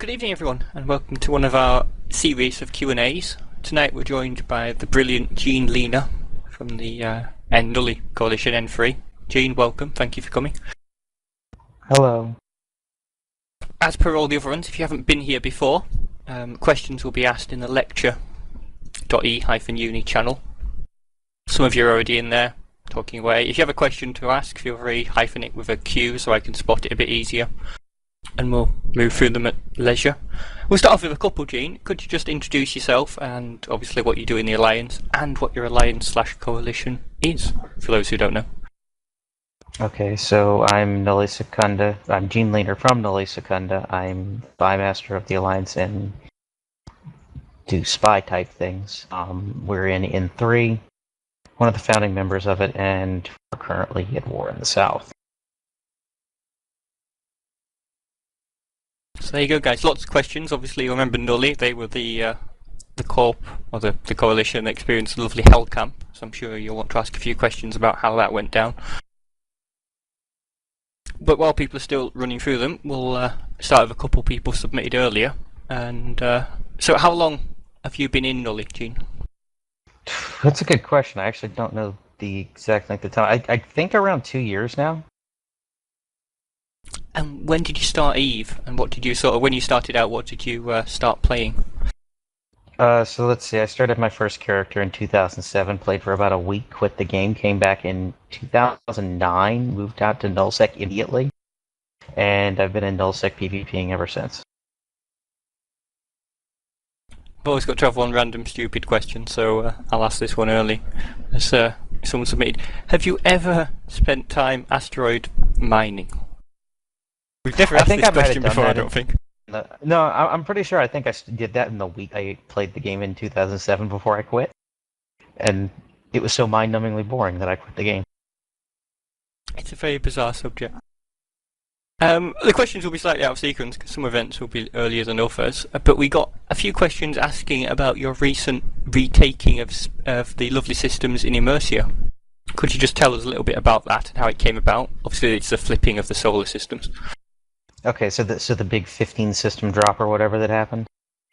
Good evening, everyone, and welcome to one of our series of Q&As. Tonight we're joined by the brilliant Jean Lena from the Nully Coalition N3. Jean, welcome. Thank you for coming. Hello. As per all the other ones, if you haven't been here before, questions will be asked in the lecture.E-UNI channel. Some of you are already in there talking away. If you have a question to ask, feel free to hyphen it with a Q so I can spot it a bit easier. And we'll move through them at leisure. We'll start off with a couple, Jean. Could you just introduce yourself and obviously what you do in the Alliance and what your Alliance/Coalition is, for those who don't know? Okay, so I'm Nully Secunda. I'm Jean Lehner from Nully Secunda. I'm Spymaster of the Alliance and do spy type things. We're in N3, one of the founding members of it, and we're currently at war in the South. So there you go, guys. Lots of questions. Obviously, you remember Nully. They were the Corp, or the Coalition that experienced a lovely hell camp. So I'm sure you'll want to ask a few questions about how that went down. But while people are still running through them, we'll start with a couple people submitted earlier. And so how long have you been in Nully, Jean? That's a good question. I actually don't know the exact length of time. I think around 2 years now. And when did you start Eve? And what did you when you started out, what did you start playing? So let's see. I started my first character in 2007, played for about a week, quit the game, came back in 2009, moved out to nullsec immediately, and I've been in nullsec PvPing ever since. I've always got to have one random stupid question, so I'll ask this one early. As someone submitted, have you ever spent time asteroid mining? We've never asked this question before, I don't think. No, I'm pretty sure I think I did that in the week I played the game in 2007 before I quit. And it was so mind-numbingly boring that I quit the game. It's a very bizarre subject. The questions will be slightly out of sequence because some events will be earlier than others. But we got a few questions asking about your recent retaking of the lovely systems in Immersia. Could you just tell us a little bit about that and how it came about? Obviously, it's the flipping of the solar systems. Okay, so the big 15 system drop or whatever that happened?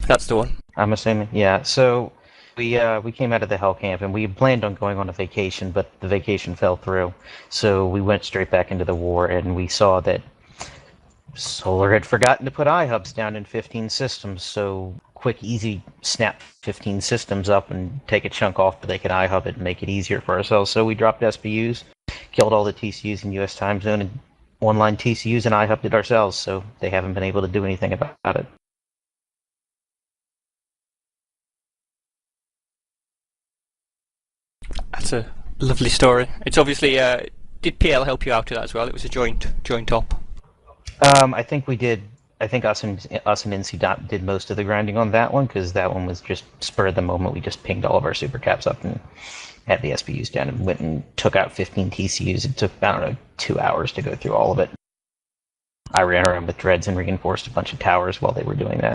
That's the one. I'm assuming, yeah. So we came out of the Hell Camp and we planned on going on a vacation, but the vacation fell through. So we went straight back into the war and we saw that Solar had forgotten to put iHubs down in 15 systems, so quick, easy, snap 15 systems up and take a chunk off, but they could iHub it and make it easier for ourselves. So we dropped SBUs, killed all the TCUs in US time zone, and online TCUs, and iHubbed it ourselves, so they haven't been able to do anything about it. That's a lovely story. It's obviously, did PL help you out with that as well? It was a joint op. I think we did. I think us and NC did most of the grinding on that one, because that one was just spur of the moment. We just pinged all of our super caps up and had the SBUs down and went and took out 15 TCUs. It took, I don't know, 2 hours to go through all of it. I ran around with dreads and reinforced a bunch of towers while they were doing that.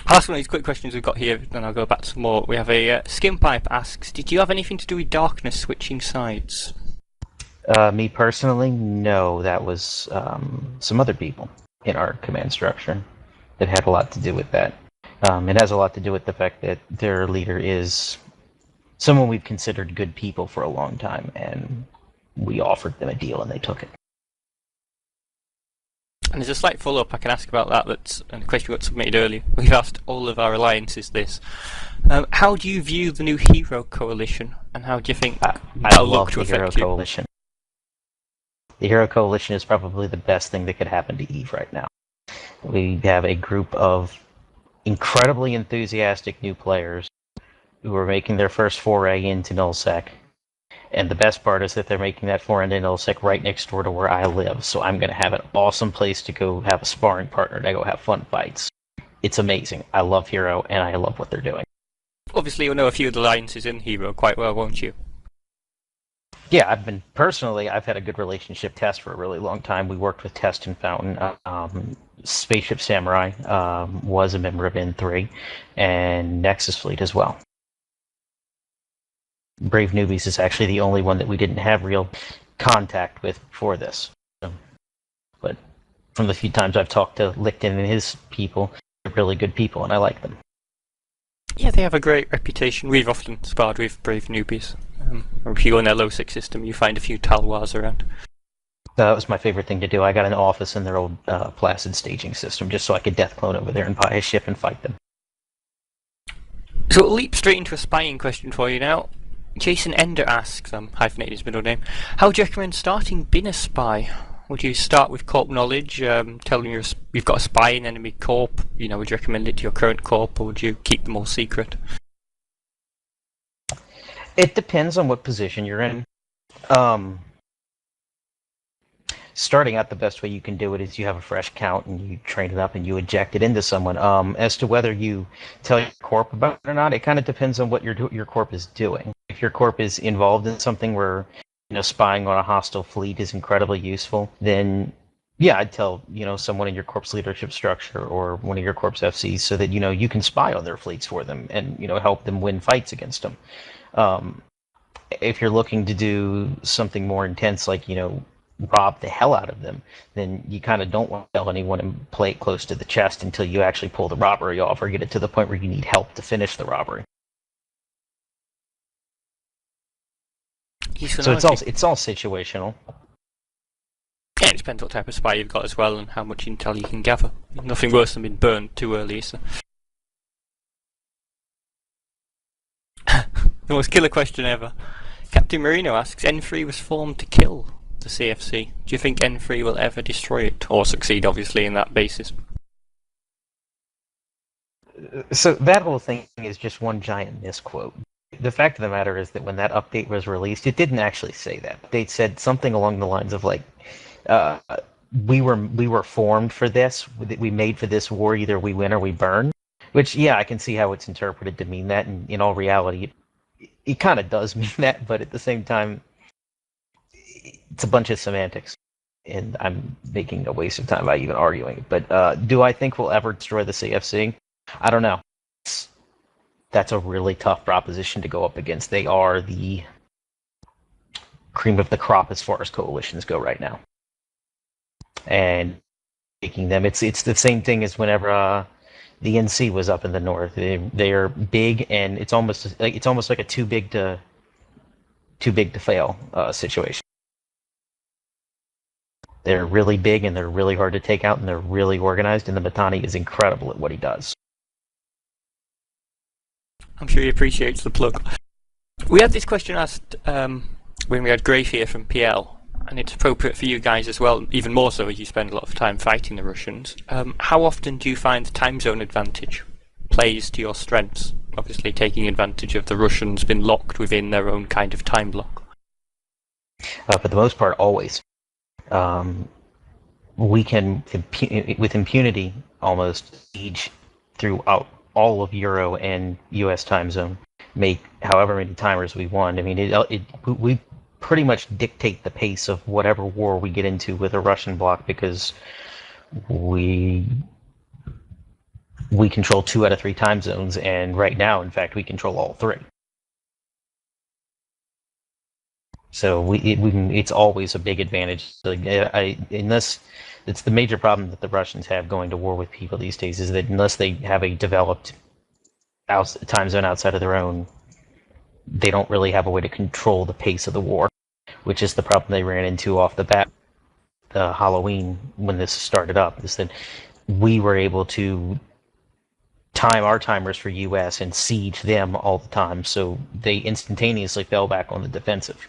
I'll ask one of these quick questions we've got here, then I'll go back to some more. We have a Skimpipe asks, did you have anything to do with darkness switching sides? Me personally, no. That was some other people in our command structure that had a lot to do with that. It has a lot to do with the fact that their leader is someone we've considered good people for a long time, and we offered them a deal and they took it. And there's a slight follow-up I can ask about that. That's a question we got submitted earlier. We've asked all of our alliances this. How do you view the new Hero Coalition, and how do you think that'll look to affect you? Coalition. The Hero Coalition is probably the best thing that could happen to EVE right now. We have a group of incredibly enthusiastic new players who are making their first foray into nullsec. And the best part is that they're making that foray into nullsec right next door to where I live, so I'm going to have an awesome place to go have a sparring partner to go have fun fights. It's amazing. I love Hero, and I love what they're doing. Obviously, you'll know a few of the alliances in Hero quite well, won't you? Yeah, I've had a good relationship with Test for a really long time. We worked with Test and Fountain. Spaceship Samurai was a member of N3, and Nexus Fleet as well. Brave Newbies is actually the only one that we didn't have real contact with before this. But From the few times I've talked to Licton and his people, they're really good people, and I like them. Yeah, they have a great reputation. We've often sparred with brave newbies. If you go in their low six system, you find a few Talwars around. That was my favorite thing to do. I got an office in their old Placid staging system just so I could death clone over there and buy a ship and fight them. So we'll leap straight into a spying question for you now. Jason Ender asks, hyphenated his middle name, how would you recommend starting being a spy? Would you start with corp knowledge, tell them you've got a spy in enemy corp, would you recommend it to your current corp, or would you keep them all secret? It depends on what position you're in. Starting out, the best way you can do it is you have a fresh count and you train it up and you eject it into someone. As to whether you tell your corp about it or not, it kind of depends on what your corp is doing. If your corp is involved in something where spying on a hostile fleet is incredibly useful, then yeah, I'd tell someone in your corp's leadership structure or one of your corp's FCs so that you can spy on their fleets for them and help them win fights against them. If you're looking to do something more intense, like rob the hell out of them, then you kind of don't want to tell anyone and play it close to the chest until you actually pull the robbery off or get it to the point where you need help to finish the robbery. So it's all situational. Yeah, it depends what type of spy you've got as well and how much intel you can gather. Nothing worse than being burned too early, so. The most killer question ever. Captain Marino asks, N3 was formed to kill the CFC. Do you think N3 will ever destroy it? Or succeed, obviously, in that basis? So that whole thing is just one giant misquote. The fact of the matter is that when that update was released, it didn't actually say that. They said something along the lines of like, we were formed for this, we made for this war, either we win or we burn. Which, yeah, I can see how it's interpreted to mean that, and in all reality, it kind of does mean that, but at the same time, it's a bunch of semantics, and I'm making a waste of time by even arguing it. But do I think we'll ever destroy the CFC? I don't know. That's a really tough proposition to go up against. They are the cream of the crop as far as coalitions go right now. And taking them, it's the same thing as whenever the NC was up in the north. They are big, and it's almost like a too big to fail situation. They're really big, and they're really hard to take out, and they're really organized, and the Batani is incredible at what he does. I'm sure he appreciates the plug. We had this question asked when we had Grafe here from PL, and it's appropriate for you guys as well, even more so as you spend a lot of time fighting the Russians. How often do you find the time zone advantage plays to your strengths? Obviously taking advantage of the Russians been locked within their own kind of time block. For the most part, always. We can, with impunity, almost siege throughout all of Euro and US time zone, make however many timers we want. I mean, we pretty much dictate the pace of whatever war we get into with a Russian bloc because we control 2 out of 3 time zones, and right now, in fact, we control all 3. So it's always a big advantage. Unless it's the major problem that the Russians have going to war with people these days is that unless they have a developed time zone outside of their own, they don't really have a way to control the pace of the war, which is the problem they ran into off the bat. Halloween, when this started up, is that we were able to time our timers for US and siege them all the time, so they instantaneously fell back on the defensive.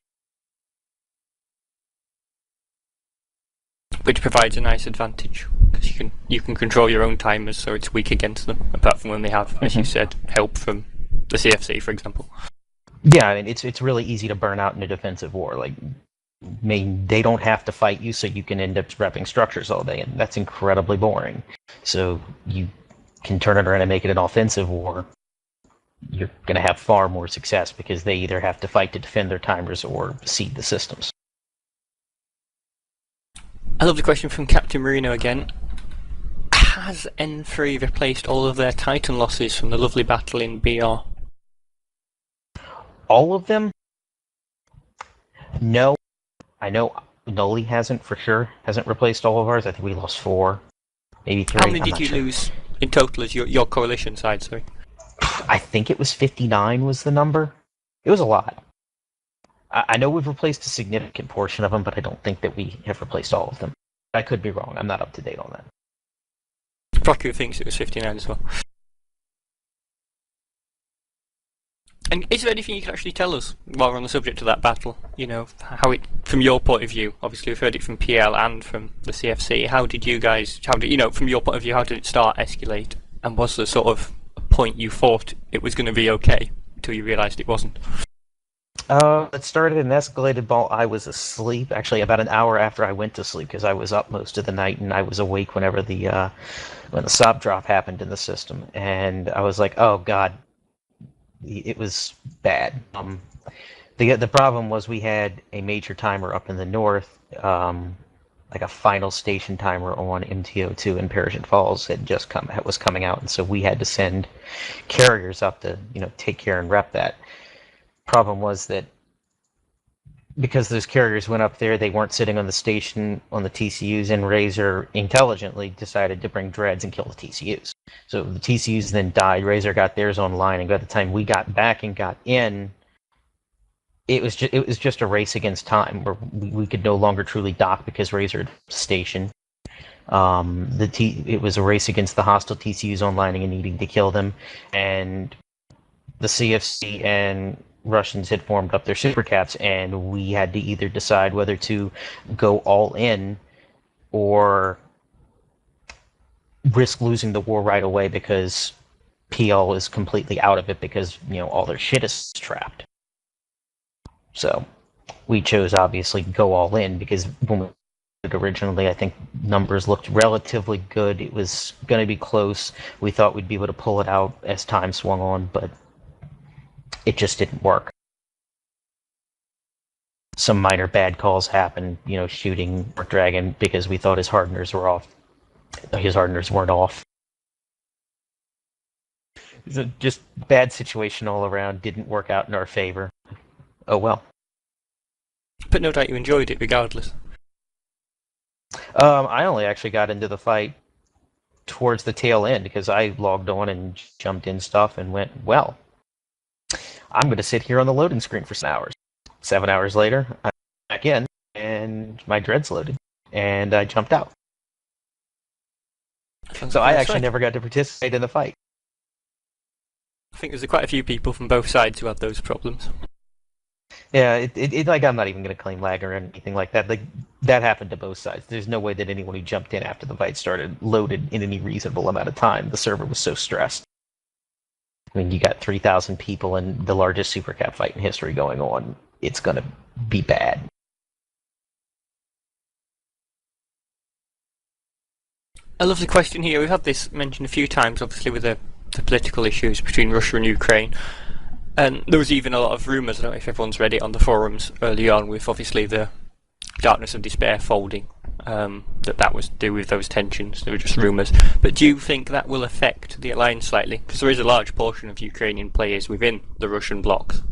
Which provides a nice advantage, because you can control your own timers so it's weak against them, apart from when they have, as you said, help from the CFC, for example. Yeah, I mean, it's really easy to burn out in a defensive war. Like, I mean, they don't have to fight you, so you can end up repping structures all day, and that's incredibly boring. So you can turn it around and make it an offensive war. You're going to have far more success because they either have to fight to defend their timers or seed the systems. I love the question from Captain Marino again. Has N3 replaced all of their Titan losses from the lovely battle in BR? All of them? No. I know Noli hasn't for sure. Hasn't replaced all of ours. I think we lost 4, maybe How 3. many I'm did not you sure. lose in total as your coalition side? Sorry. I think it was 59 was the number. It was a lot. I know we've replaced a significant portion of them, but I don't think that we have replaced all of them. I could be wrong. I'm not up to date on that. Procure thinks it was 59 as well. And is there anything you can actually tell us while we're on the subject of that battle? You know, how it, from your point of view, obviously we've heard it from PL and from the CFC, how did you guys, from your point of view, how did it start, escalate? And was there sort of a point you thought it was going to be okay until you realised it wasn't? It started and escalated while I was asleep. Actually, about an hour after I went to sleep, because I was up most of the night and I was awake whenever when the stop drop happened in the system, and I was like, "Oh God, it was bad." The problem was we had a major timer up in the north, like a final station timer on MTO2 in Parachute Falls was coming out, and so we had to send carriers up to take care and rep that. Problem was that because those carriers went up there, they weren't sitting on the station on the TCUs, and Razor intelligently decided to bring dreads and kill the TCUs. So the TCUs then died. Razor got theirs online, and by the time we got back and got in, it was just a race against time where we could no longer truly dock because Razor had station. It was a race against the hostile TCUs online and needing to kill them, and the CFC and Russians had formed up their super caps, and we had to either decide whether to go all in or risk losing the war right away because PL is completely out of it because all their shit is trapped. So we chose obviously go all in because when we did originally, I think numbers looked relatively good. It was going to be close. We thought we'd be able to pull it out as time swung on, but it just didn't work. Some minor bad calls happened, shooting Dragon because we thought his hardeners were off. His hardeners weren't off. Just bad situation all around. Didn't work out in our favor. Oh well. But no doubt you enjoyed it regardless. I only actually got into the fight towards the tail end because I logged on and jumped in stuff and went, well, I'm going to sit here on the loading screen for 7 hours. 7 hours later, I'm back in, and my dreads loaded, and I jumped out. So I actually never got to participate in the fight. I think there's quite a few people from both sides who had those problems. Yeah, like I'm not even going to claim lag or anything like that. Like that happened to both sides. There's no way that anyone who jumped in after the fight started loaded in any reasonable amount of time. The server was so stressed. I mean, you got 3,000 people in the largest Super Cap fight in history going on. It's going to be bad. I love the question here. We've had this mentioned a few times, obviously, with the political issues between Russia and Ukraine. And there was even a lot of rumours, I don't know if everyone's read it on the forums early on, with obviously the Darkness of Despair folding, that was to do with those tensions. They were just rumours. But do you think that will affect the alliance slightly? Because there is a large portion of Ukrainian players within the Russian blocs.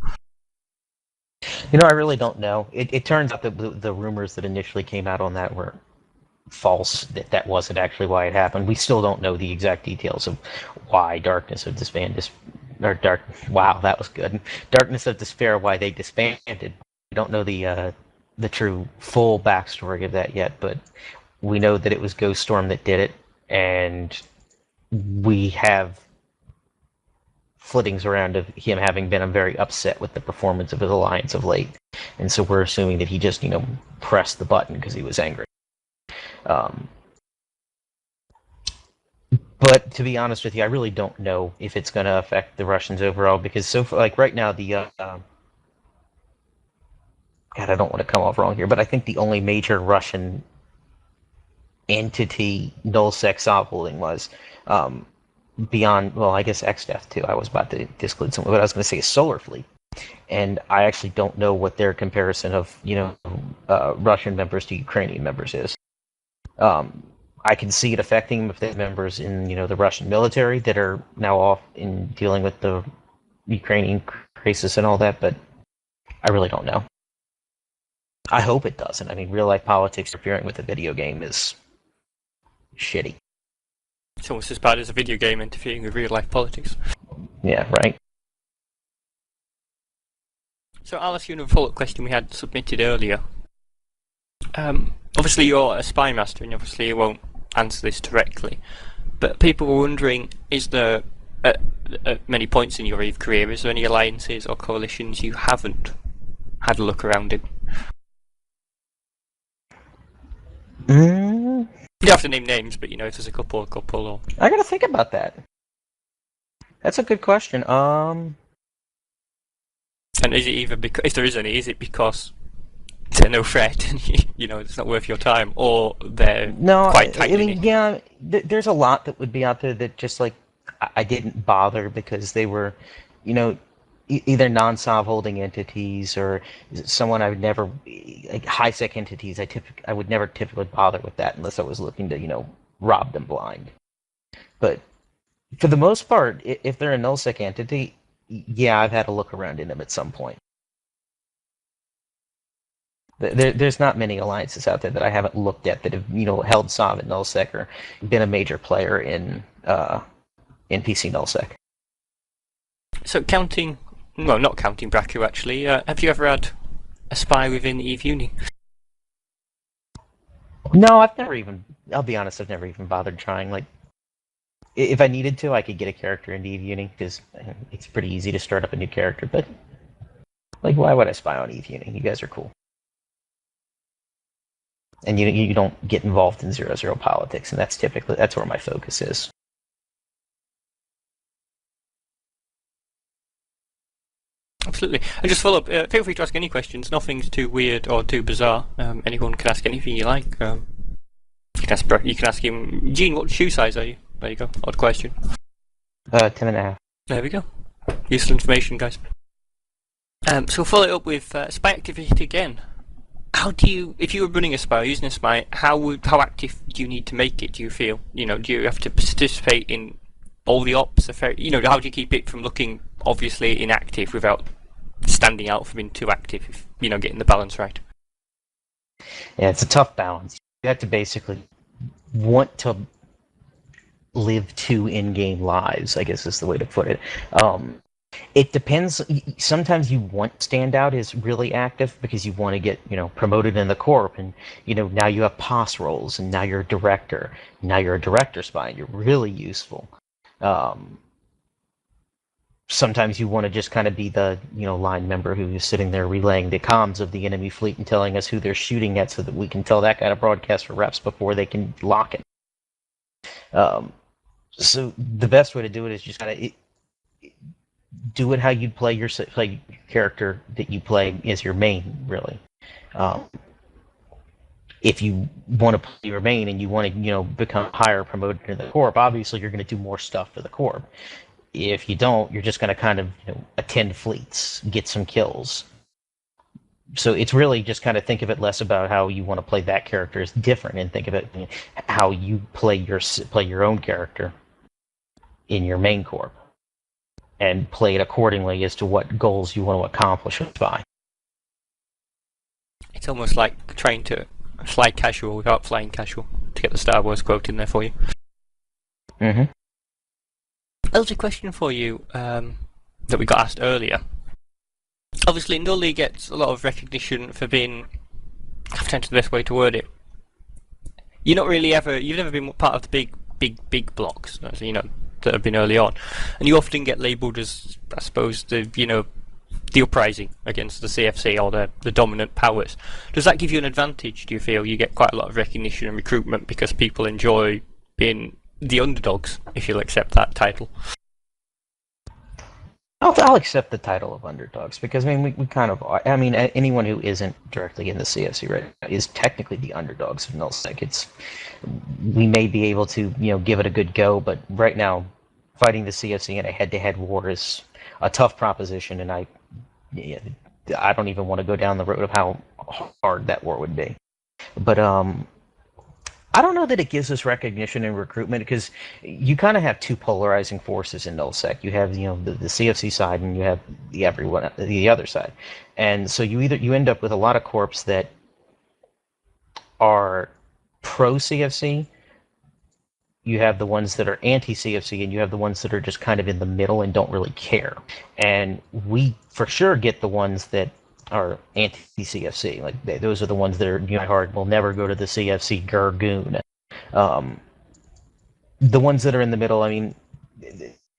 I really don't know. It turns out that the rumors that initially came out on that were false, that wasn't actually why it happened. We still don't know the exact details of why Darkness of Despair wow, that was good. Darkness of Despair, why they disbanded. We don't know the true full backstory of that yet, but we know that it was Ghost Storm that did it, and we have flittings around of him having been very upset with the performance of his alliance of late, and so we're assuming that he just pressed the button because he was angry. But to be honest with you, I really don't know if it's going to affect the Russians overall because so far, like right now, God, I don't want to come off wrong here, but I think the only major Russian entity nullsec holding was beyond, well, I guess XDeath too. I was about to disclude someone, but I was going to say Solar Fleet, and I actually don't know what their comparison of Russian members to Ukrainian members is. I can see it affecting them if they have members in the Russian military that are now off in dealing with the Ukrainian crisis and all that, but I really don't know. I hope it doesn't. I mean, real life politics interfering with a video game is shitty. It's almost as bad as a video game interfering with real life politics. Yeah, right? So I'll ask you another follow-up question we had submitted earlier. Obviously you're a spy master, and obviously you won't answer this directly, but people were wondering, is there, at many points in your EVE career, is there any alliances or coalitions you haven't had a look around in? Mm, You don't have to name names, but if there's a couple or... I gotta think about that. That's a good question. And is it either because, if there is any, is it because they're no threat and it's not worth your time, or they're No, quite I tightly mean, knit? yeah, there's a lot that would be out there that just like I didn't bother because they were, you know, either non-sov holding entities or someone I would never like high-sec entities. I would never typically bother with that unless I was looking to rob them blind. But for the most part, if they're a nullsec entity, yeah, I've had a look around in them at some point. There's not many alliances out there that I haven't looked at that have held Sov and nullsec or been a major player in PC nullsec. So not counting Braku actually, have you ever had a spy within E-UNI? No, I've never even. I'll be honest, I've never even bothered trying. Like, if I needed to, I could get a character into EVE-UNI because it's pretty easy to start up a new character. But like, why would I spy on EVE-UNI? You guys are cool, and you don't get involved in 0-0 politics, and that's where my focus is. Absolutely. And just follow up, feel free to ask any questions. Nothing's too weird or too bizarre. Anyone can ask anything you like. You can ask him, Gene, what shoe size are you? There you go. Odd question. 10.5. There we go. Useful information, guys. So follow it up with spy activity again. If you were running a spy, using a spy, how active do you need to make it? Do you feel? Do you have to participate in all the ops? How do you keep it from looking obviously inactive without standing out for being too active? If getting the balance right. Yeah, it's a tough balance. You have to basically want to live two in-game lives, I guess is the way to put it. It depends. Sometimes you want standout is really active because you want to get promoted in the corp, and now you have POS roles, and now you're a director. Now you're a director spy, and you're really useful. Sometimes you want to just kind of be the line member who is sitting there relaying the comms of the enemy fleet and telling us who they're shooting at, so that we can tell that guy to broadcast for reps before they can lock it. So the best way to do it is just kind of do it how you'd play your character that you play as your main, really. If you want to play your main and you want to become higher promoted in the corp, obviously you're going to do more stuff for the corp. If you don't, you're just going to kind of attend fleets, get some kills. So it's really just kind of think of it less about how you want to play that character as different, and think of it how you play your own character in your main corp, and play it accordingly as to what goals you want to accomplish with spy. It's almost like trying to fly casual without flying casual, to get the Star Wars quote in there for you. Mm-hmm. There's a question for you that we got asked earlier. Obviously, Nully gets a lot of recognition for being, I have to think the best way to word it. You've never been part of the big blocks, that have been early on, and you often get labelled as, I suppose, the uprising against the CFC or the dominant powers. Does that give you an advantage? Do you feel you get quite a lot of recognition and recruitment because people enjoy being the underdogs, if you'll accept that title? I'll accept the title of underdogs because we kind of are. Anyone who isn't directly in the CFC right now is technically the underdogs of nullsec. We may be able to give it a good go, but right now fighting the CFC in a head-to-head war is a tough proposition, and I don't even want to go down the road of how hard that war would be. But I don't know that it gives us recognition and recruitment, because you kind of have two polarizing forces in nullsec. You have the CFC side, and you have the other side, and so you end up with a lot of corps that are pro-CFC, you have the ones that are anti-CFC, and you have the ones that are just kind of in the middle and don't really care. And we for sure get the ones that are anti-CFC. Like those are the ones that are hard. Will never go to the CFC Gurgoon. The ones that are in the middle, I mean,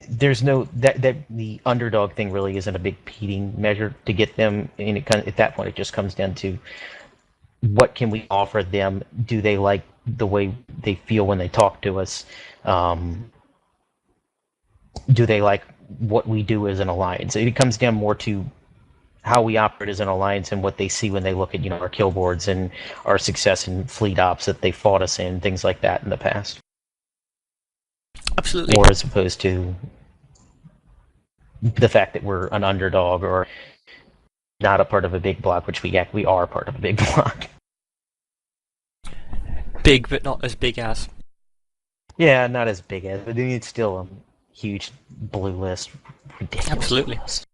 there's no that the underdog thing really isn't a big competing measure to get them. And it kind of, at that point, it just comes down to what can we offer them? Do they like the way they feel when they talk to us? Do they like what we do as an alliance? It comes down more to how we operate as an alliance and what they see when they look at our kill boards and our success in fleet ops that they fought us in, things like that in the past. Absolutely. Or as opposed to the fact that we're an underdog or not a part of a big block, which we are part of a big block. Big, but not as big as. Yeah, not as big as, but it's still a huge blue list. Ridiculous. Absolutely. Blue list.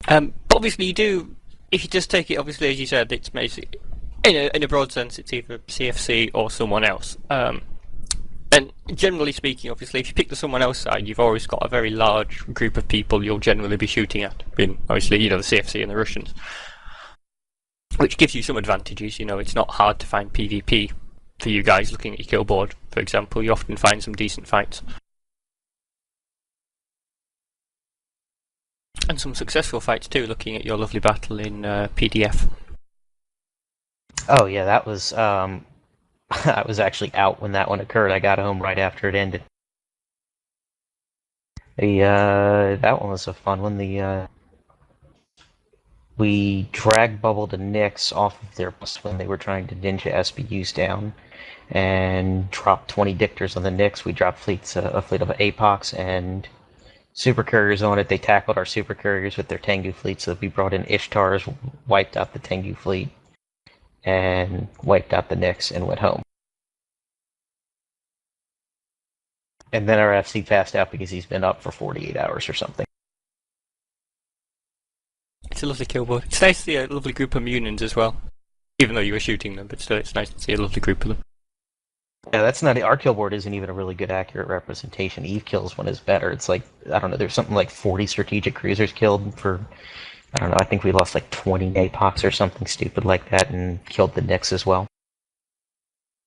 But obviously, you do. If you just take it, obviously, as you said, it's basically in a broad sense, it's either CFC or someone else. And generally speaking, obviously, if you pick the someone else side, you've always got a very large group of people you'll generally be shooting at. Being obviously, the CFC and the Russians, which gives you some advantages. It's not hard to find PvP for you guys looking at your kill board. For example, you often find some decent fights. And some successful fights too, looking at your lovely battle in PDF. Oh yeah, that was I was actually out when that one occurred. I got home right after it ended. That one was a fun one. We drag bubbled a Nyx off of their bus when they were trying to ninja SBUs down, and dropped 20 Dictors on the Nyx. We dropped a fleet of APOCs and super couriers on it. They tackled our super couriers with their Tengu fleet, so we brought in Ishtars, wiped out the Tengu fleet, and wiped out the Nyx and went home. And then our FC passed out because he's been up for 48 hours or something. It's a lovely kill board. It's nice to see a lovely group of Munins as well. Even though you were shooting them, but still it's nice to see a lovely group of them. Yeah, that's not our kill board isn't even a really good accurate representation. Eve kills one is better. It's like, I don't know, there's something like 40 strategic cruisers killed for, I don't know, I think we lost like 20 NAPOCs or something stupid like that and killed the Nyx as well.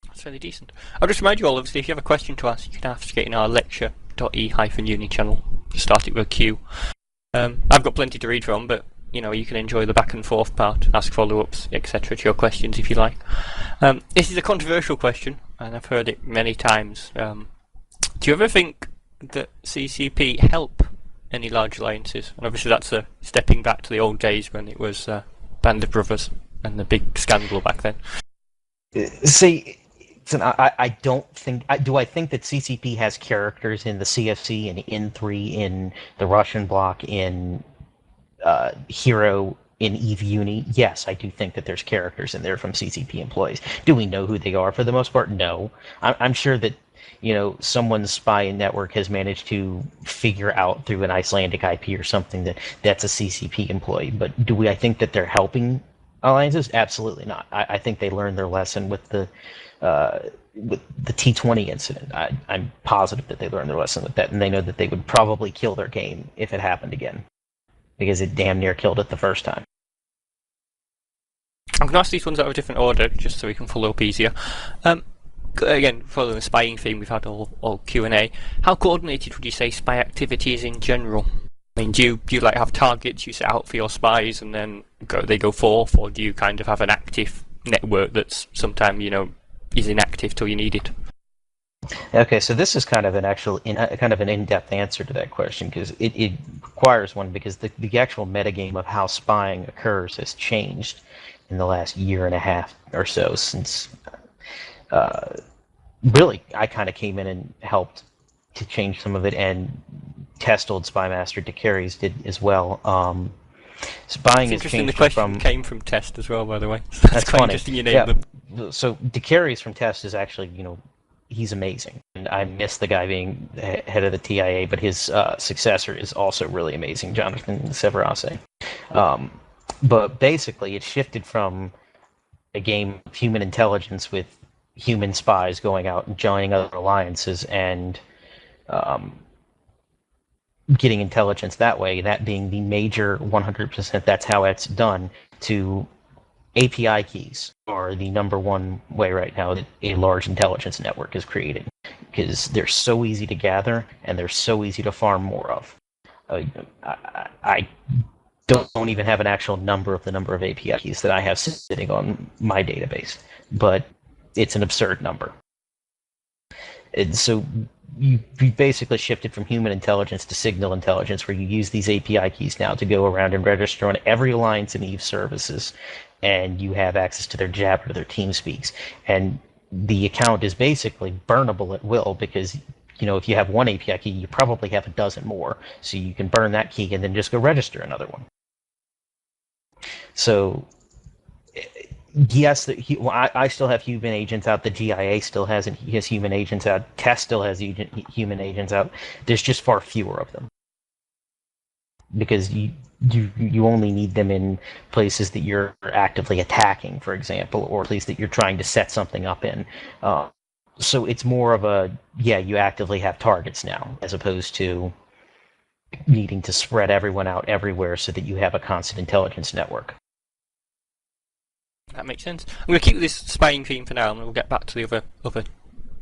That's fairly decent. I'll just remind you all, obviously, if you have a question to ask, you can ask it in our lecture.e-uni channel. Just start it with a Q. I've got plenty to read from, but you can enjoy the back and forth part, ask follow-ups, etc. to your questions if you like. This is a controversial question, and I've heard it many times. Do you ever think that CCP help any large alliances? And obviously that's stepping back to the old days when it was Band of Brothers and the big scandal back then. See, I don't think... do I think that CCP has characters in the CFC and N3 in the Russian bloc in Hero in E-UNI? Yes, I do think that there's characters in there from CCP employees. Do we know who they are for the most part? No. I'm sure that someone's spy network has managed to figure out through an Icelandic IP or something that that's a CCP employee. But do I think that they're helping alliances? Absolutely not. I think they learned their lesson with the T20 incident. I'm positive that they learned their lesson with that, and they know that they would probably kill their game if it happened again, because it damn near killed it the first time. I'm going to ask these ones out of a different order, just so we can follow up easier. Again, following the spying theme, we've had all Q&A. How coordinated would you say spy activity is in general? I mean, do you like have targets you set out for your spies and then they go forth, or do you kind of have an active network that's sometimes is inactive till you need it? Okay, so this is kind of an in-depth answer to that question, because it requires one, because the actual metagame of how spying occurs has changed in the last year and a half or so, since really I kind of came in and helped to change some of it, and Test Old Spy Master DeCarries did as well. Spying it's has interesting. changed The question from... came from Test as well, by the way. That's quite funny. Interesting you named them. So DeCarries from Test is actually, he's amazing. And I miss the guy being head of the TIA, but his successor is also really amazing, Jonathan Severase. But basically, it shifted from a game of human intelligence with human spies going out and joining other alliances and um, getting intelligence that way, that being the major 100%, that's how it's done, to API keys are the number one way right now that a large intelligence network is created, because they're so easy to gather and they're so easy to farm more of. I don't even have an actual number of the number of API keys that I have sitting on my database, but it's an absurd number. And so you basically shifted from human intelligence to signal intelligence, where you use these API keys now to go around and register on every Alliance and Eve services, and you have access to their Jabber, their TeamSpeaks, and the account is basically burnable at will, because if you have one API key, you probably have a dozen more, so you can burn that key and then just go register another one. So yes, I still have human agents out. The GIA still has human agents out. TESS still has human agents out. There's just far fewer of them, because you only need them in places that you're actively attacking, for example, or at least that you're trying to set something up in. So it's more of a, you actively have targets now, as opposed to needing to spread everyone out everywhere so that you have a constant intelligence network. That makes sense. I'm going to keep this spying theme for now, and we'll get back to the other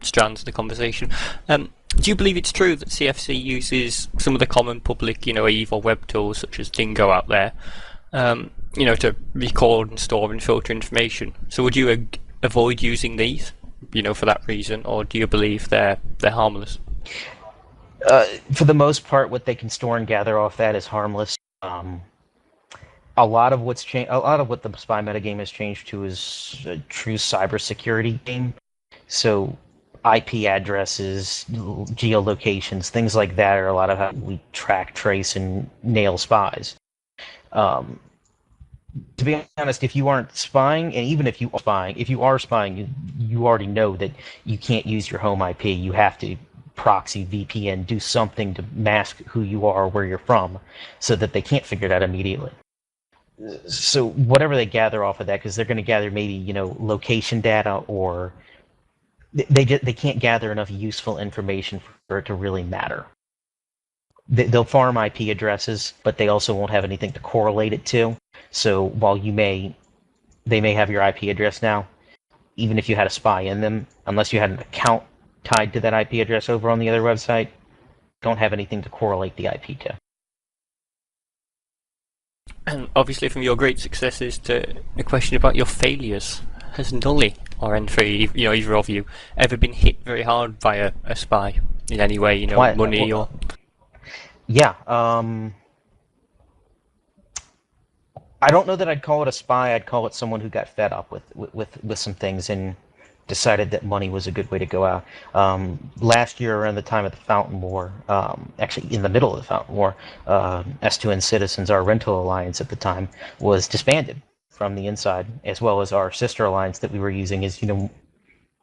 strands of the conversation. Do you believe it's true that CFC uses some of the common public, Eve or web tools such as Dingo out there, to record and store and filter information? So would you avoid using these, for that reason, or do you believe they're harmless? For the most part, what they can store and gather off that is harmless. A lot of what the spy metagame has changed to is a true cybersecurity game. So IP addresses, geolocations, things like that are a lot of how we track, trace, and nail spies. To be honest, if you aren't spying, and even if you are spying, you already know that you can't use your home IP. You have to proxy, VPN, do something to mask who you are or where you're from, so that they can't figure it out immediately. So whatever they gather off of that, because they're going to gather maybe location data, or they can't gather enough useful information for it to really matter. They'll farm IP addresses, but they also won't have anything to correlate it to. So while they may have your IP address now, even if you had a spy in them, unless you had an account tied to that IP address over on the other website, don't have anything to correlate the IP to. And obviously, from your great successes to a question about your failures, has Nully or N3, either of you, ever been hit very hard by a spy in any way? Money or? Yeah. I don't know that I'd call it a spy. I'd call it someone who got fed up with some things and decided that money was a good way to go out. Last year, around the time of the Fountain War, actually in the middle of the Fountain War, S2N Citizens, our rental alliance at the time, was disbanded from the inside, as well as our sister alliance that we were using as,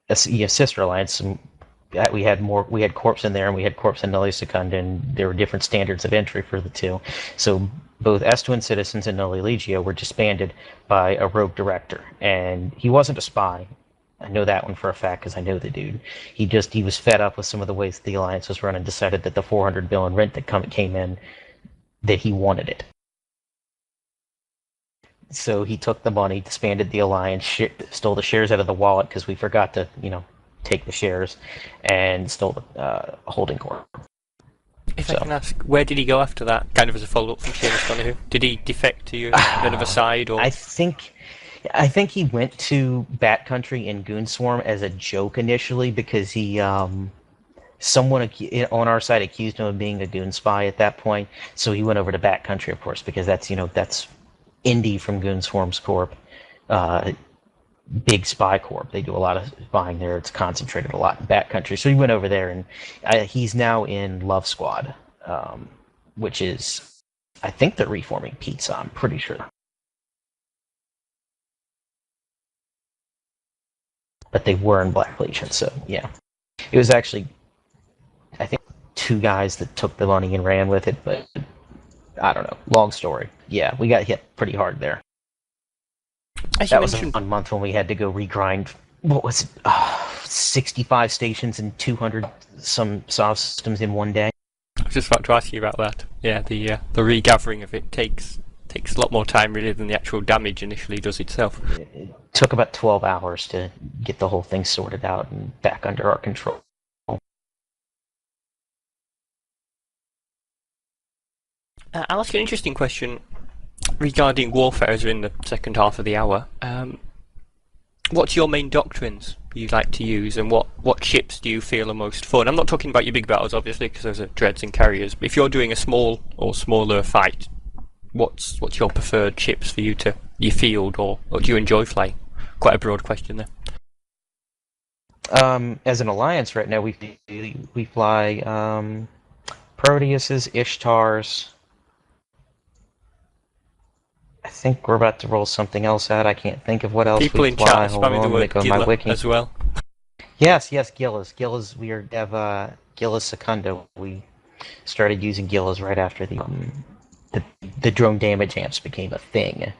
a sister alliance. And we had corps in there, and we had corps in Nully Secunda, and there were different standards of entry for the two. So both S2N Citizens and Nully Legio were disbanded by a rogue director, and he wasn't a spy. I know that one for a fact because I know the dude. He was fed up with some of the ways the alliance was run and decided that the 400 bill in rent that came in, that he wanted it. So he took the money, disbanded the alliance, stole the shares out of the wallet because we forgot to, take the shares, and stole the holding corp. If I can ask, where did he go after that? Kind of as a follow-up from Seamus Donahue. Did he defect to another side, or? I think he went to Bat Country in Goonswarm as a joke initially, because he someone on our side accused him of being a goon spy at that point. So he went over to Bat Country, of course, because that's Indy from Goonswarm's corp. Big spy corp. They do a lot of spying there. It's concentrated a lot in Bat Country. So he went over there, and he's now in Love Squad, which is, I think, they're reforming Pizza. I'm pretty sure. But they were in Black Legion, so yeah. It was actually, I think, two guys that took the money and ran with it, but I don't know. Long story. Yeah, we got hit pretty hard there. As you That was mentioned, 1 month when we had to go regrind. What was it? 65 stations and 200 some SAW systems in one day. I was just about to ask you about that. Yeah, the regathering of it takes a lot more time really than the actual damage initially does itself. It took about 12 hours to get the whole thing sorted out and back under our control. I'll ask you an interesting question regarding warfare as we're in the second half of the hour. What's your main doctrines you like to use, and what ships do you feel are most fun? I'm not talking about your big battles, obviously, because those are dreads and carriers. But if you're doing a small or smaller fight, what's your preferred ships for you field, or do you enjoy flying? Quite a broad question there. As an alliance right now, we fly Proteuses, Ishtars. I think we're about to roll something else out. I can't think of what else People we in fly. chat Hold spamming the on, let me word go to my Gila wiki. as well. Yes, Gillas. Gillas, we have Gillas Secundo. We started using Gillas right after the drone damage amps became a thing.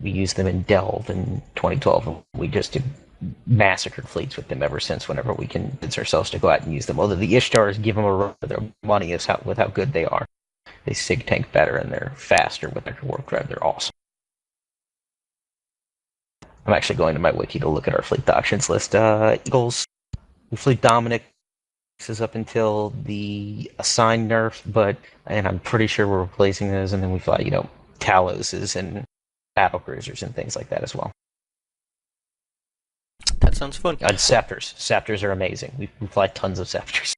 We used them in Delve in 2012, and we just massacred fleets with them ever since whenever we convince ourselves to go out and use them. Although the Ishtars give them a run for their money with how good they are. They sig tank better and they're faster with their warp drive. They're awesome. I'm actually going to my wiki to look at our fleet doctrines list. Eagles, we fleet Dominic is up until the assigned nerf, and I'm pretty sure we're replacing those, and then we fly, Taloses and battle cruisers and things like that as well. That sounds fun. And Scepters are amazing. We fly tons of Scepters.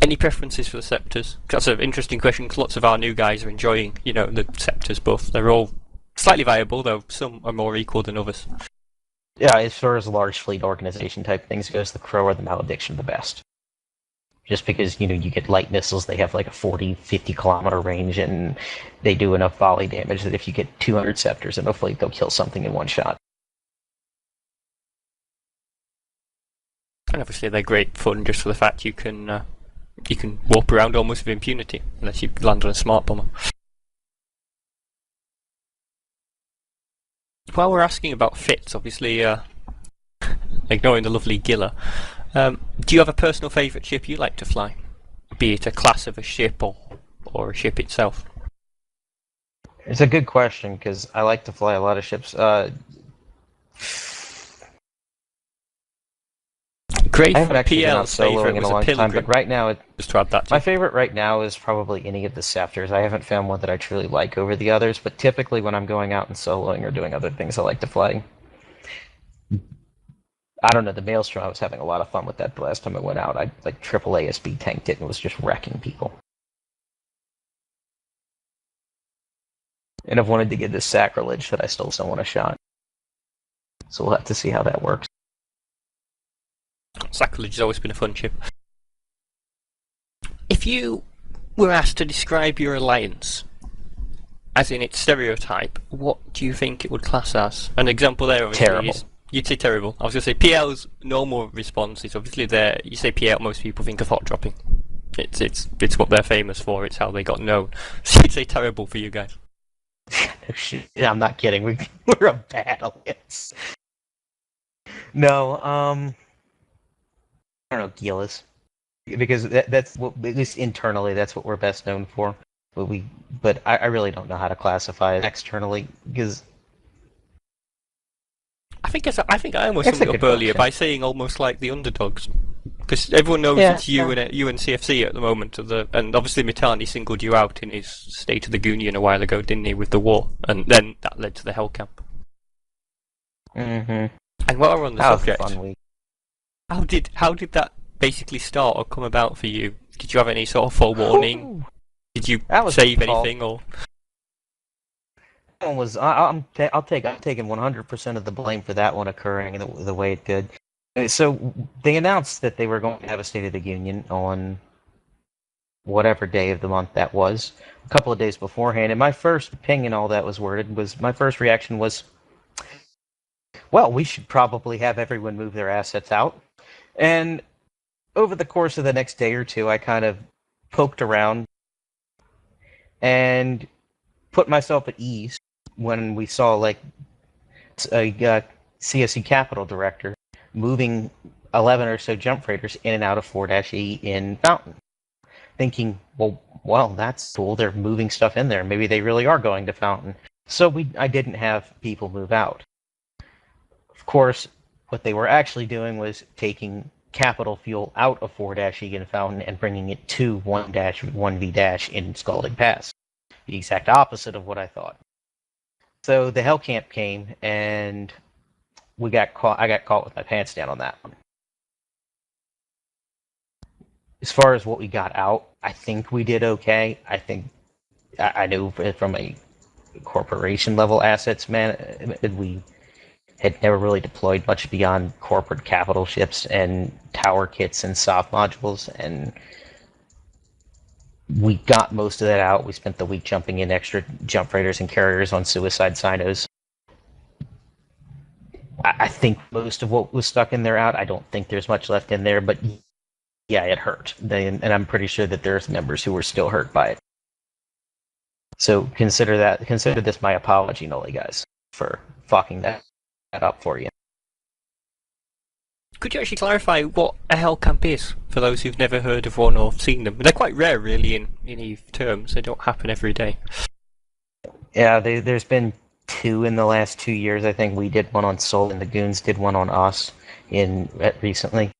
Any preferences for the Scepters? That's an interesting question, because lots of our new guys are enjoying, the Scepters buff. They're all slightly viable, though some are more equal than others. Yeah, as far as large fleet organization type things goes, the Crow or the Malediction the best. Just because, you get light missiles, they have like a 40, 50 kilometer range, and they do enough volley damage that if you get 200 Scepters in a fleet, they'll kill something in one shot. And obviously they're great fun just for the fact you can warp around almost with impunity, unless you land on a smart bomber. While we're asking about fits, obviously, ignoring the lovely Gila, do you have a personal favourite ship you like to fly? Be it a class of a ship or a ship itself? It's a good question, because I like to fly a lot of ships. Great I haven't for actually been out PL's favourite soloing in was a long time, Pilgrim. but right now, Just to add that to my favorite right now is probably any of the Scepters. I haven't found one that I truly like over the others, but typically when I'm going out and soloing or doing other things, I like to fly. I don't know, the Maelstrom, I was having a lot of fun with that the last time I went out. I like triple ASB tanked it and was just wrecking people. And I've wanted to give this sacrilege that I stole someone a shot. So we'll have to see how that works. Sacrilege has always been a fun ship. If you were asked to describe your alliance, as in its stereotype, what do you think it would class as? An example there obviously Terrible. is... You'd say terrible. I was going to say PL's normal response is obviously there. You say PL, most people think of hot dropping. It's what they're famous for. It's how they got known. So you'd say terrible for you guys. I'm not kidding. We're a bad alliance. No, I don't know, Gillis. Because that's what, at least internally, that's what we're best known for. But I really don't know how to classify it externally, because I think I almost That's summed a it up good earlier question. by saying almost like the underdogs. Because everyone knows Yeah, it's you and CFC at the moment, and obviously Mitani singled you out in his State of the Union a while ago, didn't he, with the war? And then that led to the Hell Camp. Mm-hmm. And while we're on the That was a subject, fun week. how did that basically start or come about for you? Did you have any sort of forewarning? Ooh, Did you that was save my fault. anything or? That one was I'm taking 100% of the blame for that one occurring the way it did. So they announced that they were going to have a State of the Union on whatever day of the month that was, a couple of days beforehand. And my first opinion, all that was worded, was my first reaction was, well, we should probably have everyone move their assets out. And over the course of the next day or two, I kind of poked around and put myself at ease when we saw, like, a CSC Capital director moving 11 or so jump freighters in and out of 4-E in Fountain, thinking, well, that's cool. They're moving stuff in there. Maybe they really are going to Fountain. So I didn't have people move out. Of course, what they were actually doing was taking capital fuel out of 4-E in Fountain and bringing it to 1-1V- in Scalding Pass. The exact opposite of what I thought. So the Hell Camp came, and I got caught with my pants down on that one. As far as what we got out, I think we did okay. I knew from a corporation level assets, man, we had never really deployed much beyond corporate capital ships and tower kits and soft modules, and we got most of that out. We spent the week jumping in extra jump freighters and carriers on suicide sinos. I think most of what was stuck in there out. I don't think there's much left in there, but yeah, it hurt. And I'm pretty sure that there's members who were still hurt by it. So consider this my apology, Noli guys, for fucking that up for you. Could you actually clarify what a hell camp is for those who've never heard of one or seen them? They're quite rare, really, in EVE terms. They don't happen every day. Yeah, there's been 2 in the last 2 years. I think we did one on Sol, and the Goons did one on us recently.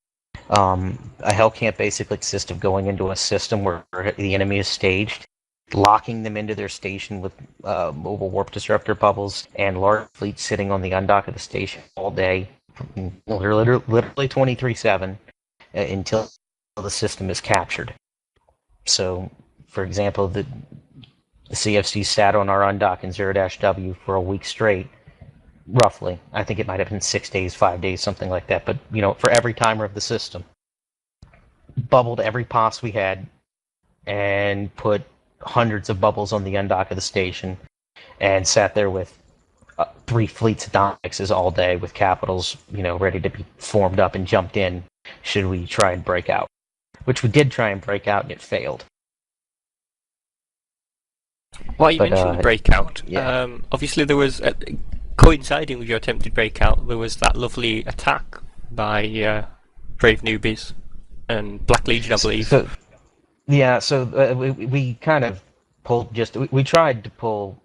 A hell camp basically consists of going into a system where the enemy is staged, locking them into their station with mobile warp disruptor bubbles, and large fleets sitting on the undock of the station all day, literally 23/7, until the system is captured. So, for example, the CFC sat on our undock in 0-W for a week straight, roughly. I think it might have been 6 days, 5 days, something like that. But, for every timer of the system. Bubbled every POS we had, and put hundreds of bubbles on the undock of the station, and sat there with 3 fleets of Domexes all day with capitals, ready to be formed up and jumped in should we try and break out. Which we did try and break out, and it failed. Well, you mentioned breakout. Yeah. Obviously, there was, coinciding with your attempted breakout, there was that lovely attack by Brave Newbies and Black Legion, I believe. So we kind of pulled we tried to pull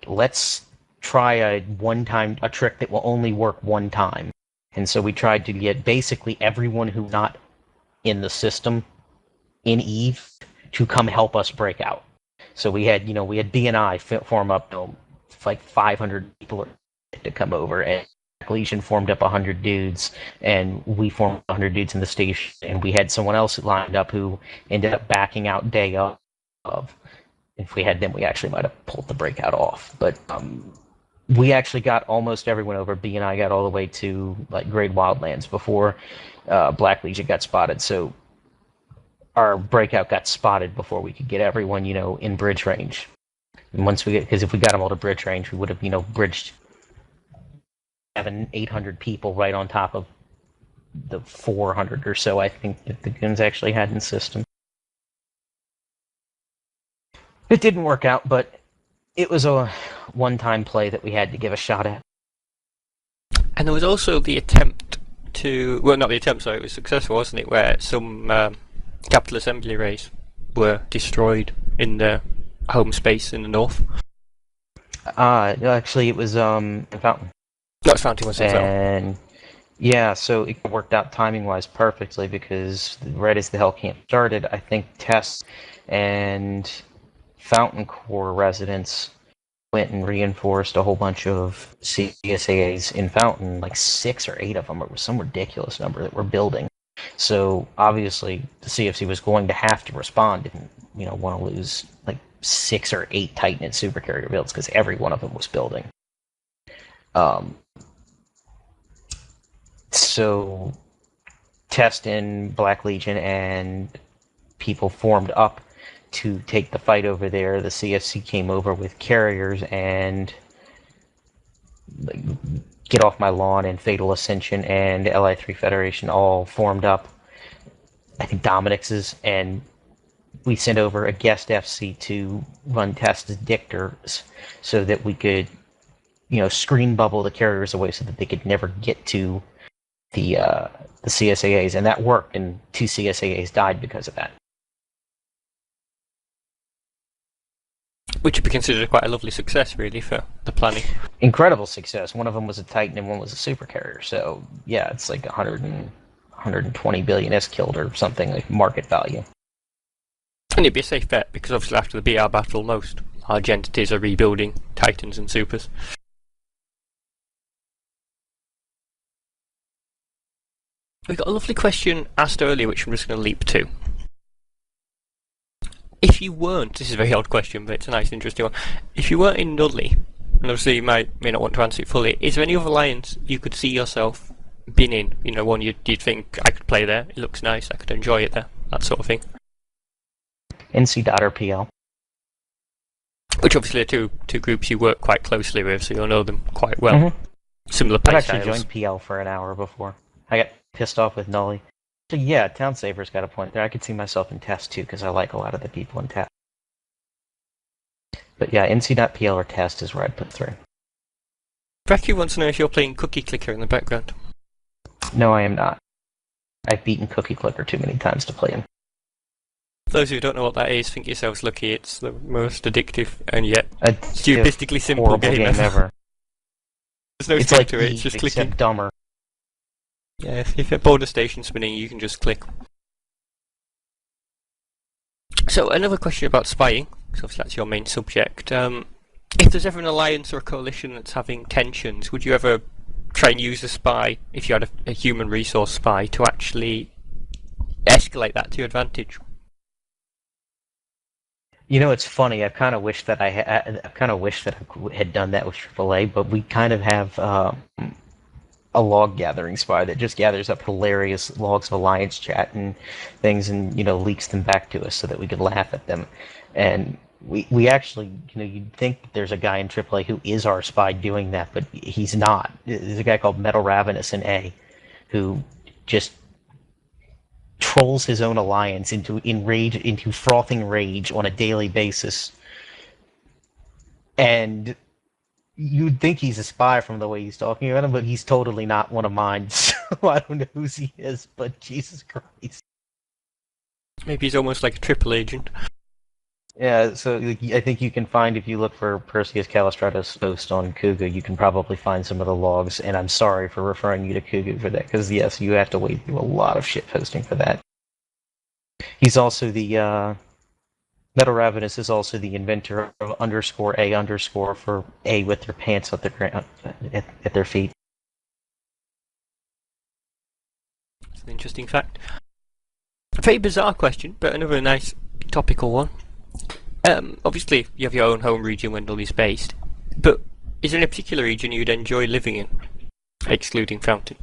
let's try a trick that will only work one time. And so we tried to get basically everyone who's not in the system in EVE to come help us break out. So we had B&I form up, like 500 people to come over, and Legion formed up 100 dudes, and we formed 100 dudes in the station, and we had someone else lined up who ended up backing out day of. If we had them, we actually might have pulled the breakout off. But we actually got almost everyone over. B&I got all the way to like Great Wildlands before Black Legion got spotted. So our breakout got spotted before we could get everyone, in bridge range. And because if we got them all to bridge range, we would have, bridged 700-800 people right on top of the 400 or so I think that the Goons actually had in the system. It didn't work out, but it was a one-time play that we had to give a shot at. And there was also the attempt not the attempt, sorry, it was successful, wasn't it, where some capital assembly arrays were destroyed in the home space in the north. Actually, it was Fountain. That's Fountain, was it? And yeah, so it worked out timing-wise perfectly, because right as the Hell Camp started, I think Tess and Fountain Core residents went and reinforced a whole bunch of CSAAs in Fountain, like 6 or 8 of them. It was some ridiculous number that were building. So obviously the CFC was going to have to respond. Didn't want to lose like 6 or 8 Titanate supercarrier builds, because every one of them was building. So Test in Black Legion and people formed up to take the fight over there. The CFC came over with carriers and Get Off My Lawn and Fatal Ascension and LI3 Federation all formed up. I think Dominic's, and we sent over a guest FC to run tests as dictors so that we could screen bubble the carriers away so that they could never get to the CSAAs, and that worked, and 2 CSAAs died because of that. Which would be considered quite a lovely success, really, for the planning. Incredible success. One of them was a Titan and one was a supercarrier. So, yeah, it's like 120 billion is killed or something, like market value. And it'd be a safe bet, because obviously after the BR battle, most large entities are rebuilding Titans and Supers. We got a lovely question asked earlier, which I'm just going to leap to. If you weren't, this is a very odd question, but it's a nice, interesting one. If you weren't in Dudley, and obviously you may not want to answer it fully, is there any other alliance you could see yourself being in? One you'd think, I could play there, it looks nice, I could enjoy it there, that sort of thing. NC or PL. Which obviously are two groups you work quite closely with, so you'll know them quite well. Mm-hmm. Similar I've play actually styles. joined PL for an hour before. I got pissed off with Nully. So yeah, Town Saver's got a point there. I could see myself in Test too, because I like a lot of the people in Test. But yeah, NC.PL or Test is where I'd put 3. Becky wants to know if you're playing Cookie Clicker in the background. No, I am not. I've beaten Cookie Clicker too many times to play him. For those who don't know what that is, think yourselves lucky. It's the most addictive and yet A stupidistically simple horrible game ever. There's no It's step like to it, Eve, it's just except clicking. dumber. Yeah, if a border station spinning, you can just click. So another question about spying, because obviously that's your main subject. If there's ever an alliance or a coalition that's having tensions, would you ever try and use a spy, if you had a human resource spy, to actually escalate that to your advantage? It's funny. I kind of wish that I had done that with AAA, but we kind of have a log gathering spy that just gathers up hilarious logs of Alliance chat and things, and leaks them back to us so that we could laugh at them. And we actually, you'd think there's a guy in AAA who is our spy doing that, but he's not. There's a guy called Metal Ravenous in A, who just trolls his own alliance into frothing rage on a daily basis. And you'd think he's a spy from the way he's talking about him, but he's totally not one of mine, so I don't know whose he is, but Jesus Christ. Maybe he's almost like a triple agent. Yeah, so I think you can find, if you look for Perseus Callistratus post on Kuga, you can probably find some of the logs, and I'm sorry for referring you to Kuga for that, because yes, you have to wade through a lot of shit posting for that. He's also the, Metal Ravenous is also the inventor of _A_ for A with their pants at their feet. It's an interesting fact. A very bizarre question, but another nice topical one. Obviously, you have your own home region where Nully's based, but is there any particular region you'd enjoy living in, excluding Fountain?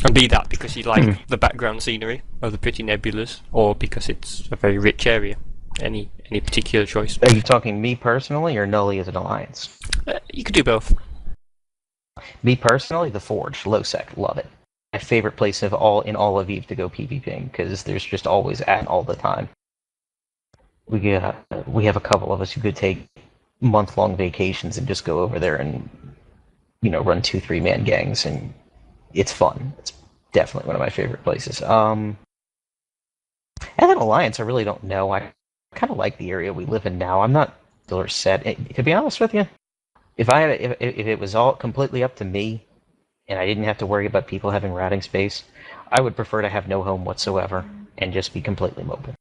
And be that because you like the background scenery, or the pretty nebulas, or because it's a very rich area. Any particular choice? Are you talking me personally, or Nully as an alliance? You could do both. Me personally, the Forge, Losec, love it. My favorite place in all of Eve to go PvPing, because there's just always all the time. We have a couple of us who could take month-long vacations and just go over there and run 2-3 man gangs, and it's fun. It's definitely one of my favorite places. As an alliance, I really don't know. I kind of like the area we live in now. I'm not still set. To be honest with you, if it was all completely up to me, and I didn't have to worry about people having routing space, I would prefer to have no home whatsoever and just be completely mobile.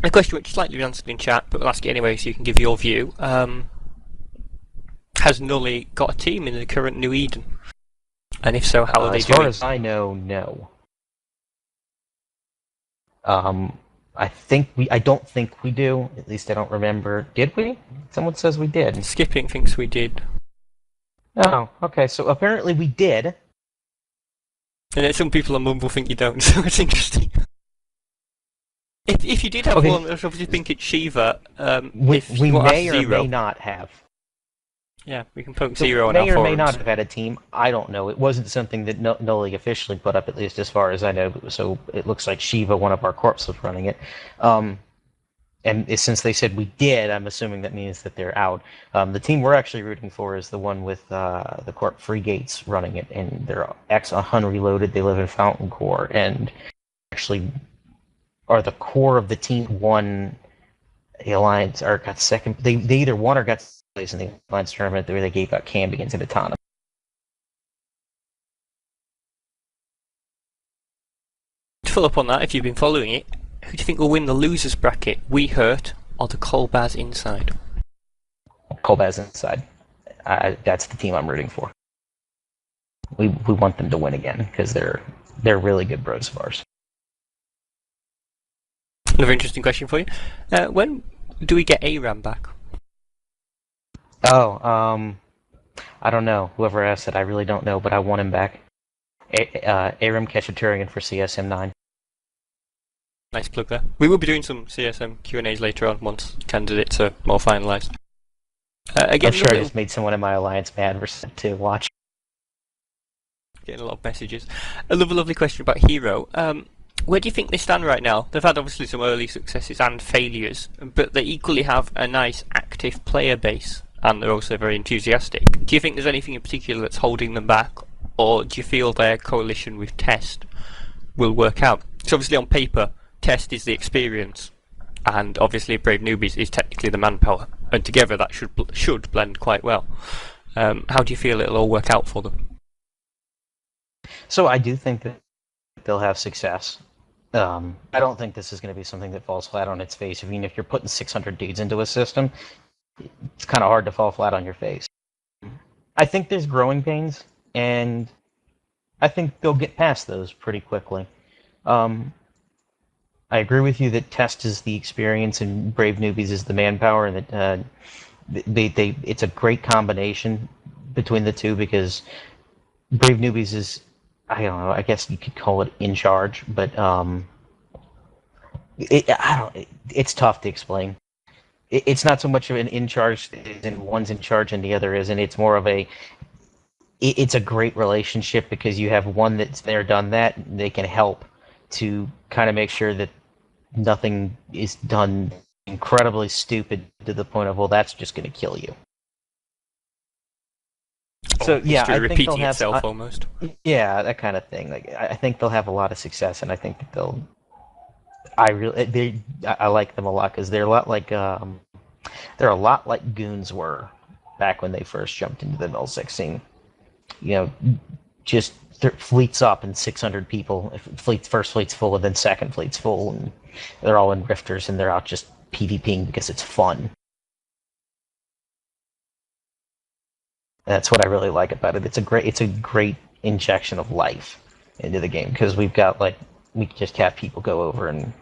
A question which is slightly answered in chat, but we'll ask it anyway so you can give your view. Has Nully got a team in the current New Eden? And if so, how are they doing? As far as I know, no. I don't think we do. At least I don't remember. Did we? Someone says we did. Skipping thinks we did. Oh, okay. So apparently we did. And then some people on Mumble think you don't, so it's interesting. If you did have one, I obviously think it's Shiva. We may or may not have. Yeah, we can poke Zero on our forums. May or may not have had a team. I don't know. It wasn't something that Nully officially put up, at least as far as I know. So it looks like Shiva, one of our corps, was running it. And since they said we did, I'm assuming that means that they're out. The team we're actually rooting for is the one with the Corp Freegates running it, and they're X-100 They live in Fountain Core, and actually are the core of the team won the Alliance, or got second. They either won or got second place in the Alliance tournament where they gave out Cambions in a tournament. To follow up on that, if you've been following it, who do you think will win the losers bracket? We Hurt or the Kolbaz Inside? Kolbaz Inside. That's the team I'm rooting for. We want them to win again because they're really good bros of ours. Another interesting question for you. When do we get ARAM back? Oh, I don't know. Whoever asked it, I really don't know, but I want him back. ARAM Kachaturian for CSM 9. Nice plug there. We will be doing some CSM Q&As later on once candidates are more finalised. Again, I'm sure I just made someone in my alliance mad to watch. Getting a lot of messages. Another lovely question about Hero. Where do you think they stand right now? They've had obviously some early successes and failures, but they equally have a nice active player base, and they're also very enthusiastic. Do you think there's anything in particular that's holding them back, or do you feel their coalition with Test will work out? So obviously on paper, Test is the experience, and obviously Brave Newbies is technically the manpower, and together that should blend quite well. How do you feel it'll all work out for them? So I do think that they'll have success. I don't think this is going to be something that falls flat on its face. I mean, if you're putting 600 dudes into a system, it's kind of hard to fall flat on your face. I think there's growing pains, and I think they'll get past those pretty quickly. I agree with you that Test is the experience and Brave Newbies is the manpower, and that it's a great combination between the two because Brave Newbies is, I don't know, I guess you could call it in charge, but it's tough to explain. It's not so much of an in charge, and one's in charge and the other isn't. It's more of it's a great relationship because you have one that's there, done that, and they can help to kind of make sure that nothing is done incredibly stupid to the point of, well, that's just going to kill you. So yeah, I think they'll have itself almost. Yeah, that kind of thing. Like I think they'll have a lot of success, and I think that they'll. I like them a lot because they're a lot like Goons were back when they first jumped into the Mill-6 scene. You know, just fleets up and 600 people. First fleet's full, and then second fleet's full, and they're all in rifters, and they're out just PvPing because it's fun. That's what I really like about it. It's a great injection of life into the game because we can just have people go over and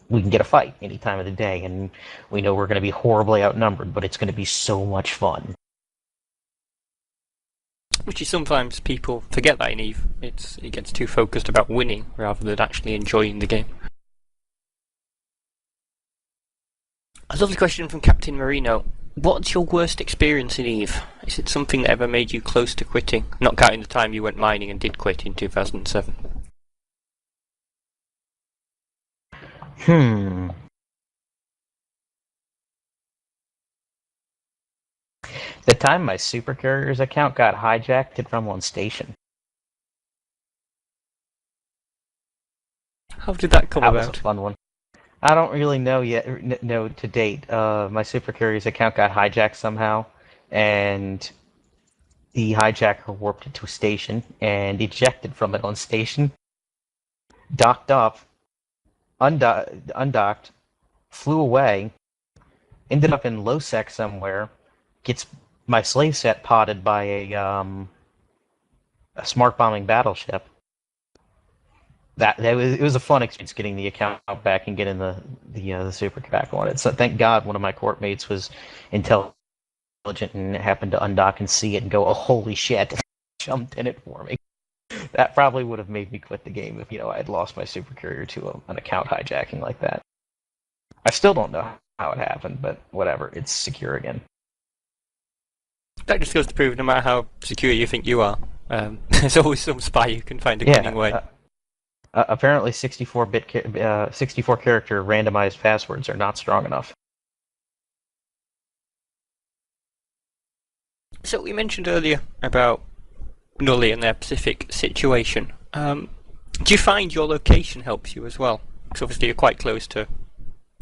we can get a fight any time of the day, and we know we're going to be horribly outnumbered, but it's going to be so much fun. Which is sometimes people forget that in EVE. It gets too focused about winning rather than actually enjoying the game. A lovely question from Captain Marino. What's your worst experience in EVE? Is it something that ever made you close to quitting? Not counting the time you went mining and did quit in 2007. The time my Supercarrier's account got hijacked at Rumlin Station. How did that come about? That was a fun one. I don't really know yet. No, to date, my Supercarrier's account got hijacked somehow, and the hijacker warped it to a station and ejected from it on station. Docked up, undocked, flew away, ended up in low-sec somewhere, gets my slave set potted by a smart bombing battleship. It was a fun experience getting the account back and getting the super back on it. So thank God one of my court mates was intelligent and happened to undock and see it and go, oh holy shit, jumped in it for me. That probably would have made me quit the game if I had lost my supercarrier to an account hijacking like that. I still don't know how it happened, but whatever, it's secure again. That just goes to prove no matter how secure you think you are, there's always some spy who can find a cunning way. Apparently, 64 character randomized passwords are not strong enough. So we mentioned earlier about Nully and their specific situation. Do you find your location helps you as well? Because obviously you're quite close to,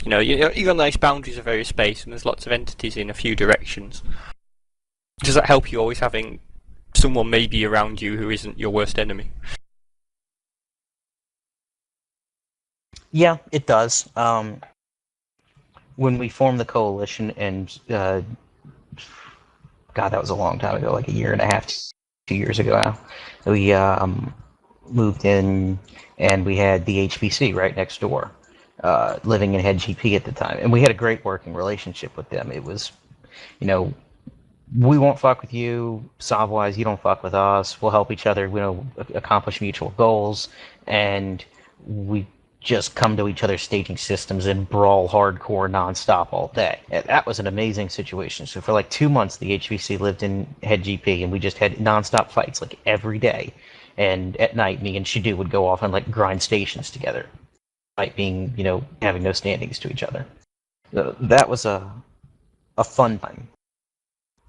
you're on nice boundaries of various space, and there's lots of entities in a few directions. Does that help you always having someone maybe around you who isn't your worst enemy? Yeah, it does. When we formed the coalition, and God, that was a long time ago, like a year and a half, 2 years ago now. We moved in, and we had the HBC right next door, living in Head GP at the time, and we had a great working relationship with them. It was, you know, we won't fuck with you, Sov-wise, you don't fuck with us. We'll help each other, accomplish mutual goals, and we just come to each other's staging systems and brawl hardcore nonstop all day. And that was an amazing situation. So for like 2 months, the HVC lived in Head GP, and we just had nonstop fights like every day. And at night, me and Shidu would go off and like grind stations together, despite being, having no standings to each other. That was a fun time,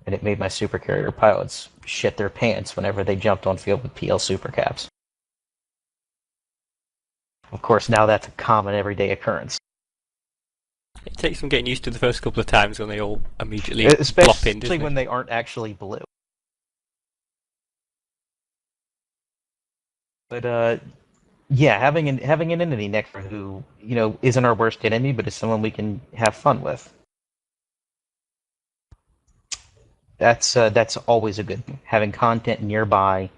and it made my supercarrier pilots shit their pants whenever they jumped on field with PL supercaps. Of course, now that's a common everyday occurrence. It takes them getting used to the first couple of times when they all immediately plop in, Especially when they aren't actually blue. But yeah, having an enemy next to who isn't our worst enemy, but is someone we can have fun with. That's always a good thing. Having content nearby,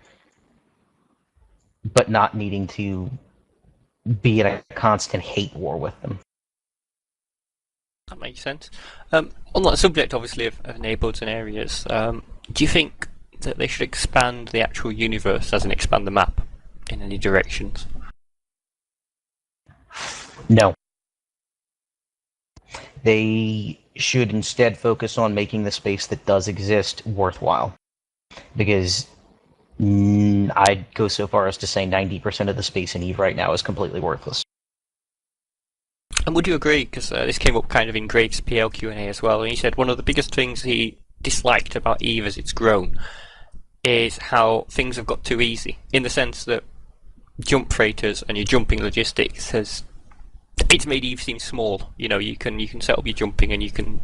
but not needing to be in a constant hate war with them. That makes sense. On that subject, obviously, of neighbourhoods and areas, do you think that they should expand the actual universe as in expand the map in any directions? No. They should instead focus on making the space that does exist worthwhile. Because I'd go so far as to say 90% of the space in EVE right now is completely worthless. And would you agree, because this came up kind of in Graves' PL Q&A as well, and he said one of the biggest things he disliked about EVE as it's grown is how things have got too easy, in the sense that jump freighters and your jumping logistics it's made EVE seem small. You can set up your jumping and you can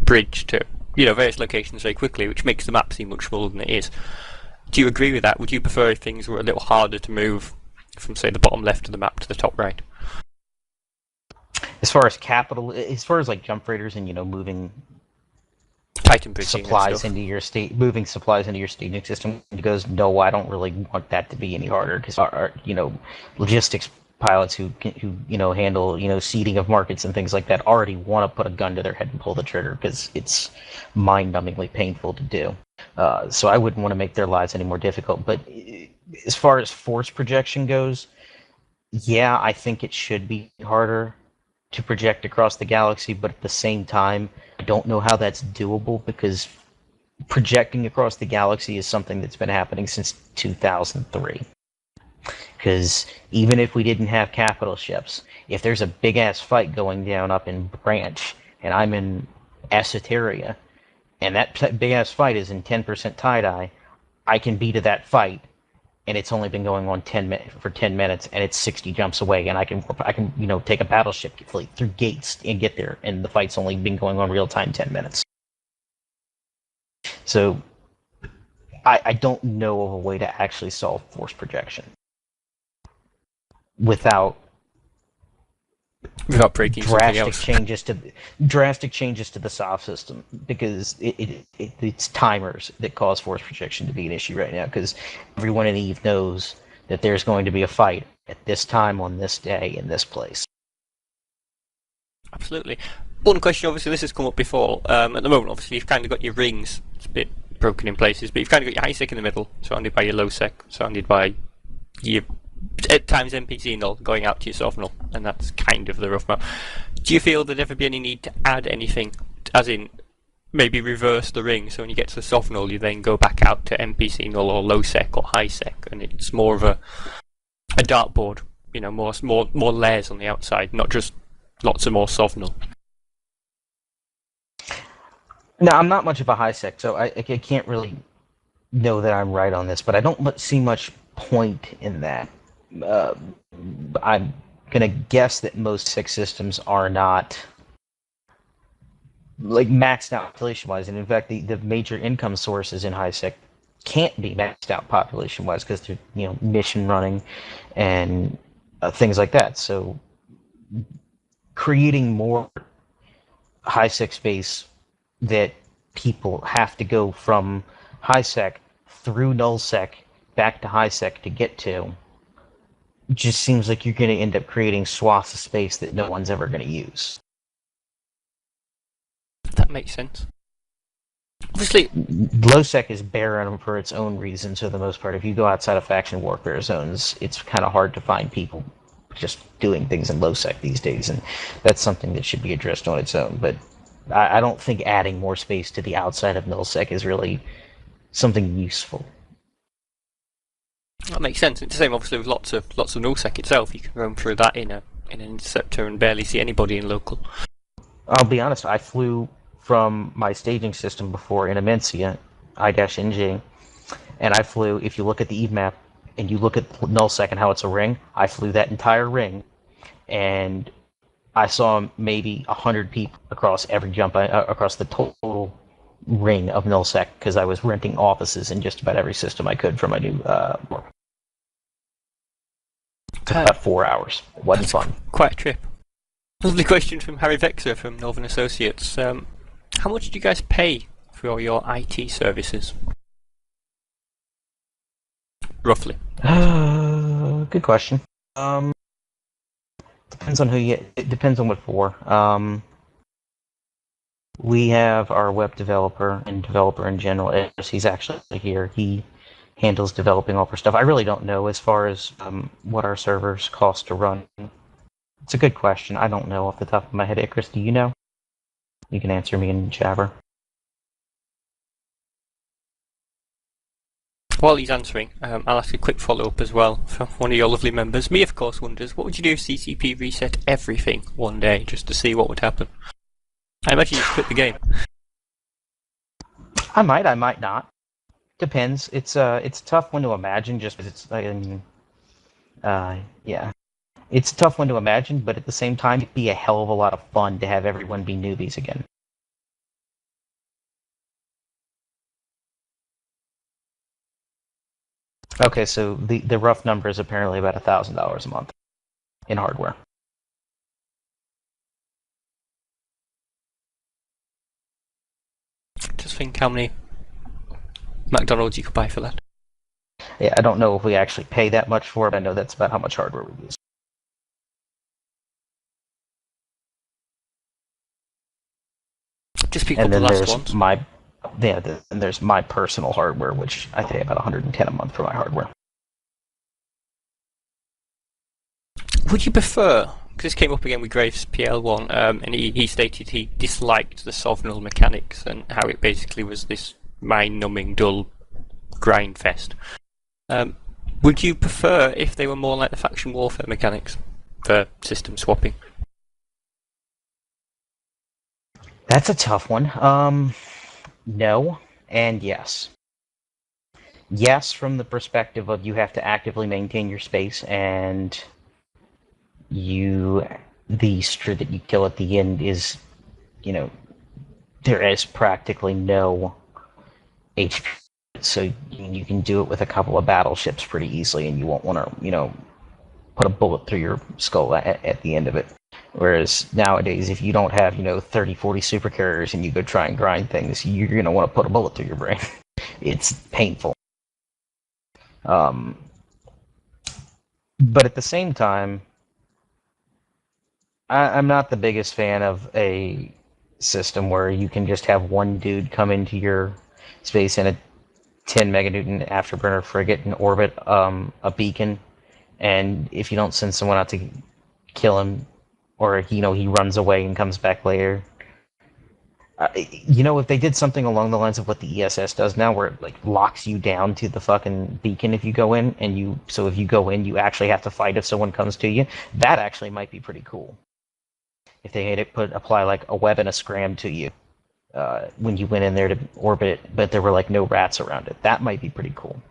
bridge to various locations very quickly, which makes the map seem much smaller than it is. Do you agree with that? Would you prefer if things were a little harder to move from, say, the bottom left of the map to the top right? As far as like jump freighters and moving Titan bridging supplies into your moving supplies into your staging system, he goes, no, I don't really want that to be any harder, because our logistics pilots who handle seeding of markets and things like that already want to put a gun to their head and pull the trigger because it's mind-numbingly painful to do. So I wouldn't want to make their lives any more difficult. But as far as force projection goes, yeah, I think it should be harder to project across the galaxy, but at the same time, I don't know how that's doable, because projecting across the galaxy is something that's been happening since 2003. Because even if we didn't have capital ships, if there's a big-ass fight going down up in Branch, and I'm in Esoteria, and that big-ass fight is in 10% tie-dye, I can be to that fight, and it's only been going on for 10 minutes, and it's 60 jumps away, and I can take a battleship fleet through gates and get there, and the fight's only been going on real-time 10 minutes. So I don't know of a way to actually solve force projection without breaking drastic changes to the soft system, because it's timers that cause force projection to be an issue right now, because everyone in EVE knows that there's going to be a fight at this time on this day in this place. Absolutely. One question, obviously this has come up before, at the moment obviously you've kind of got your rings, it's a bit broken in places, but you've kind of got your high sec in the middle, surrounded by your low sec, surrounded by your at times NPC null going out to your soft null, and that's kind of the rough map. Do you feel there'd ever be any need to add anything, as in maybe reverse the ring, so when you get to the soft null you then go back out to NPC null or low sec or high sec, and it's more of a dartboard more layers on the outside, not just lots of more Sovnal. Now, I'm not much of a high sec, so I can't really know that I'm right on this, but I don't see much point in that. Uh, I'm gonna guess that most sec systems are not like maxed out population wise, and in fact, the major income sources in high sec can't be maxed out population wise because they're mission running and things like that. So creating more high sec space that people have to go from high sec through null sec back to high sec to get to just seems like you're going to end up creating swaths of space that no one's ever going to use. That makes sense. Obviously, low sec is barren for its own reasons for the most part. If you go outside of faction warfare zones, it's kind of hard to find people just doing things in low sec these days, and that's something that should be addressed on its own. But I don't think adding more space to the outside of null sec is really something useful. That makes sense. It's the same, obviously, with lots of nullsec itself. You can roam through that in an interceptor and barely see anybody in local. I'll be honest. I flew from my staging system before in Amencia, I-NJ, and I flew. If you look at the eve map and you look at nullsec and how it's a ring, I flew that entire ring, and I saw maybe 100 people across every jump, across the total ring of nullsec, because I was renting offices in just about every system I could for my new work. Took about 4 hours. It wasn't fun. Quite a trip. Lovely question from Harry Vexer from Northern Associates. How much do you guys pay for your IT services? Roughly. Good question. Depends on who you. It depends on what for. We have our web developer and developer in general. He's actually here. He handles developing all of our stuff. I really don't know as far as what our servers cost to run. It's a good question. I don't know off the top of my head. Icarus, do you know? You can answer me in Jabber. While he's answering, I'll ask a quick follow-up as well from one of your lovely members. Me, of course, wonders, what would you do if CCP reset everything one day just to see what would happen? I imagine you'd quit the game. I might not. Depends. It's a tough one to imagine just because it's, yeah. It's a tough one to imagine, but at the same time, it'd be a hell of a lot of fun to have everyone be newbies again. Okay, so the rough number is apparently about $1,000 a month in hardware. Just think how many McDonald's you could buy for that. Yeah, I don't know if we actually pay that much for it. I know that's about how much hardware we use. Just pick up the last ones. And there's my personal hardware, which I pay about $110 a month for my hardware. Would you prefer, because this came up again with Graves PL1, and he stated he disliked the Sovnal mechanics and how it basically was this mind-numbing, dull grind fest. Would you prefer if they were more like the faction warfare mechanics for system swapping? That's a tough one. No, and yes. Yes, from the perspective of you have to actively maintain your space, and the str that you kill at the end is, there is practically no HP, so you can do it with a couple of battleships pretty easily, and you won't want to, put a bullet through your skull at the end of it. Whereas nowadays, if you don't have, 30, 40 supercarriers and you go try and grind things, you're going to want to put a bullet through your brain. It's painful. But at the same time, I'm not the biggest fan of a system where you can just have one dude come into your space in a 10 meganewton afterburner frigate and orbit a beacon, and if you don't send someone out to kill him, or he runs away and comes back later, If they did something along the lines of what the ESS does now, where it like locks you down to the fucking beacon if you go in, so if you go in, you actually have to fight if someone comes to you. That actually might be pretty cool. If they had it apply like a web and a scram to you when you went in there to orbit it, but there were like no rats around it, that might be pretty cool.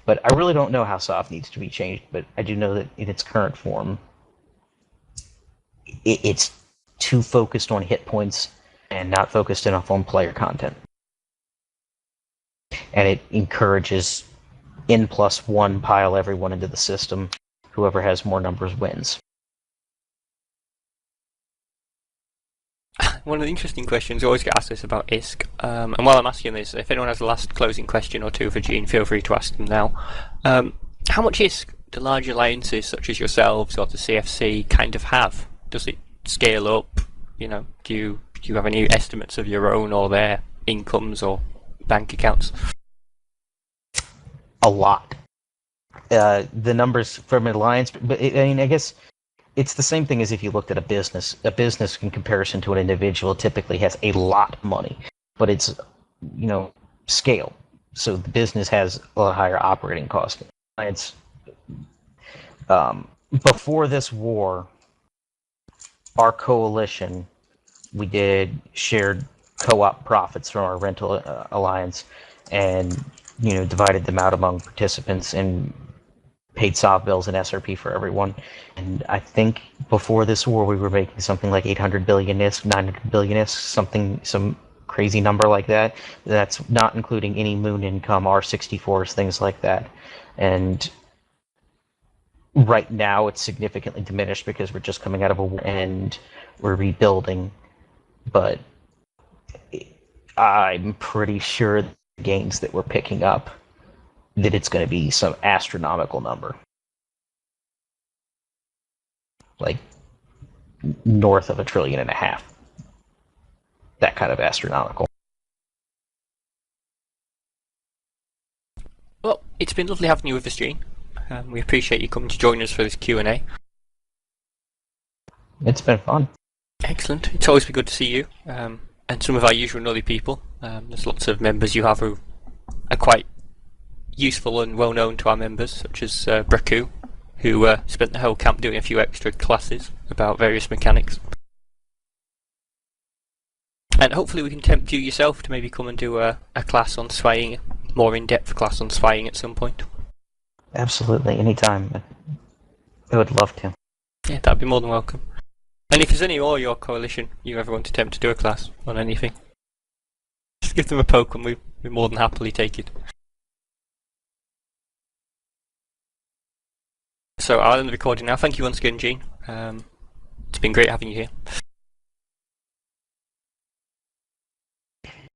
But I really don't know how soft needs to be changed. But I do know that in its current form, it's too focused on hit points and not focused enough on player content. And it encourages N+1 pile everyone into the system. Whoever has more numbers wins. One of the interesting questions, I always get asked this about ISK, and while I'm asking this, if anyone has a last closing question or two for Gene, feel free to ask them now. How much ISK do large alliances such as yourselves or the CFC kind of have? Does it scale up? Do you have any estimates of your own or their incomes or bank accounts? A lot. The numbers from an alliance, but I guess it's the same thing as if you looked at a business. A business, in comparison to an individual, typically has a lot of money, but it's scale. So the business has a lot higher operating cost. It's before this war, our coalition, we did shared co-op profits from our rental alliance, and divided them out among participants and paid soft bills and SRP for everyone. And I think before this war, we were making something like 800 billion ISK, 900 billion ISK, some crazy number like that. That's not including any moon income, R64s, things like that. And right now, it's significantly diminished because we're just coming out of a war and we're rebuilding. But I'm pretty sure the gains that we're picking up, that it's going to be some astronomical number. Like north of $1.5 trillion. That kind of astronomical. Well, it's been lovely having you with us, Gene. We appreciate you coming to join us for this Q&A. It's been fun. Excellent. It's always been good to see you and some of our usual Nully people. There's lots of members you have who are quite useful and well known to our members, such as Braku, who spent the whole camp doing a few extra classes about various mechanics. And hopefully we can tempt you yourself to maybe come and do a class on swaying, more in-depth class on swaying at some point. Absolutely, anytime. I would love to. Yeah, that'd be more than welcome. And if there's any more your coalition you ever want to attempt to do a class on anything, just give them a poke and we more than happily take it. So I'll end the recording now. Thank you once again, Gene. It's been great having you here.